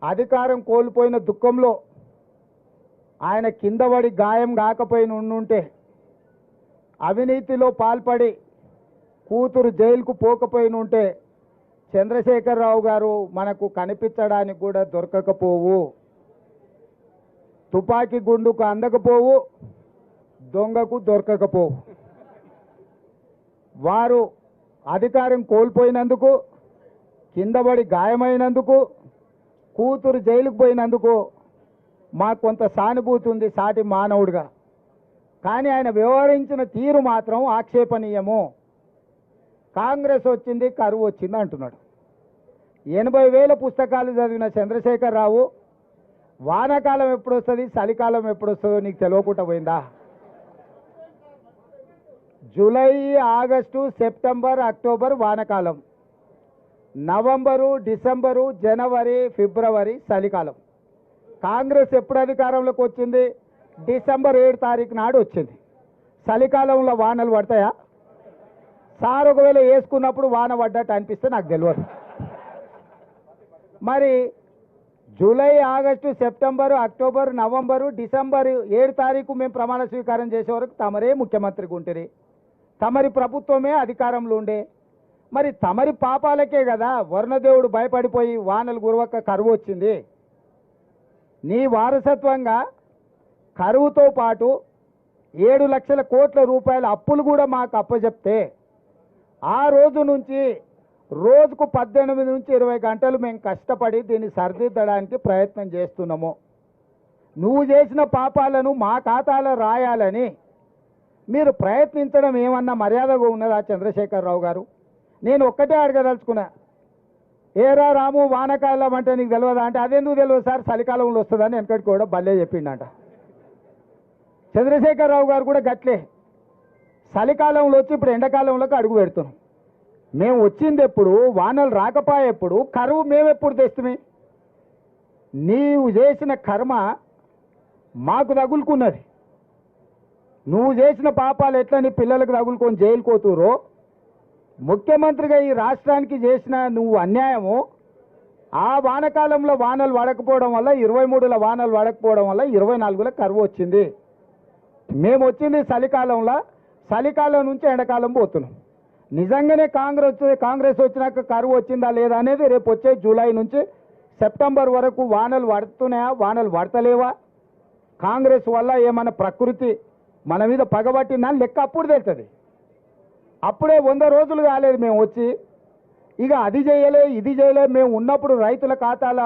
అధికారం కోల్పోయిన దుఃఖంలో ఆయన కిందపడి గాయం కాకపోయిన ఉండుంటే, అవినీతిలో పాల్పడి కూతురు జైలుకు పోకపోయిన ఉంటే చంద్రశేఖరరావు గారు మనకు కనిపించడానికి కూడా దొరకకపోవు. తుపాకీ గుండుకు అందకపోవు, దొంగకు దొరకకపోవు. వారు అధికారం కోల్పోయినందుకు, కిందపడి గాయమైనందుకు, కూతురు జైలుకు పోయినందుకు మాకు కొంత సానుభూతి ఉంది సాటి మానవుడిగా. కానీ ఆయన వ్యవహరించిన తీరు మాత్రం ఆక్షేపణీయము. కాంగ్రెస్ వచ్చింది, కరువు వచ్చింది అంటున్నాడు. 80,000 పుస్తకాలు చదివిన చంద్రశేఖరరావు వానాకాలం ఎప్పుడు వస్తుంది, చలికాలం ఎప్పుడు వస్తుందో నీకు తెలియకుండా పోయిందా? జూలై, ఆగస్టు, సెప్టెంబర్, అక్టోబర్ వానాకాలం, నవంబరు, డిసెంబరు, జనవరి, ఫిబ్రవరి చలికాలం. కాంగ్రెస్ ఎప్పుడు అధికారంలోకి వచ్చింది? డిసెంబర్ 7 తారీఖు నాడు వచ్చింది. చలికాలంలో వానలు పడతాయా? సార్ ఒకవేళ వేసుకున్నప్పుడు వాన పడ్డట్టు అనిపిస్తే నాకు తెలియదు. మరి July, August, September, October, November, December 7 తారీఖు మేము ప్రమాణ స్వీకారం చేసే వరకు తమరే ముఖ్యమంత్రిగా ఉంటుంది, తమరి ప్రభుత్వమే అధికారంలో ఉండే. మరి తమరి పాపాలకే కదా వరుణదేవుడు భయపడిపోయి వానలు గురవక కరువు వచ్చింది. నీ వారసత్వంగా కరువుతో పాటు 7 లక్షల కోట్ల రూపాయల అప్పులు కూడా మాకు అప్పచెప్తే, ఆ రోజు నుంచి రోజుకు 18 నుంచి 20 గంటలు మేము కష్టపడి దీన్ని సరిదిద్దడానికి ప్రయత్నం చేస్తున్నాము. నువ్వు చేసిన పాపాలను మా ఖాతాలో రాయాలని మీరు ప్రయత్నించడం ఏమన్నా మర్యాదగా ఉన్నదా చంద్రశేఖరరావు గారు? నేను ఒక్కటే అడగదలుచుకున్నా, ఏరా రాము వానకాలం అంటే నీకు తెలియదా అంటే, అదెందుకు తెలియదు సార్ చలికాలంలో వస్తుందని వెనకటికి కూడా భలే చెప్పిండట. చంద్రశేఖరరావు గారు కూడా గట్లే చలికాలంలో వచ్చి ఇప్పుడు ఎండాకాలంలోకి అడుగు పెడుతున్నాం. మేము వచ్చింది ఎప్పుడు, వానలు రాకపోయేప్పుడు, కరువు మేమెప్పుడు తెస్తుమే? నీవు చేసిన కర్మ మాకు తగులుకున్నది. నువ్వు చేసిన పాపాలు ఎట్లా నీ పిల్లలకు తగులుకొని జైలు కోతురో, ముఖ్యమంత్రిగా ఈ రాష్ట్రానికి చేసిన నువ్వు అన్యాయము, ఆ వానకాలంలో వానలు పడకపోవడం వల్ల, 23లో వానలు పడకపోవడం వల్ల 24లో కరువు వచ్చింది. మేము వచ్చింది చలికాలంలో, చలికాలం నుంచి ఎండాకాలం పోతున్నాం. నిజంగానే కాంగ్రెస్ వచ్చినాక కరువు వచ్చిందా లేదా అనేది రేపు వచ్చే జూలై నుంచి సెప్టెంబర్ వరకు వానలు పడుతున్నాయా, వానలు పడతలేవా, కాంగ్రెస్ వల్ల ఏమన్నా ప్రకృతి మన మీద పగబట్టిందా లెక్క అప్పుడు తెలుస్తుంది. అప్పుడే 100 రోజులు కాలేదు మేము వచ్చి, ఇక అది చేయలే ఇది చేయలే. మేము ఉన్నప్పుడు రైతుల ఖాతాల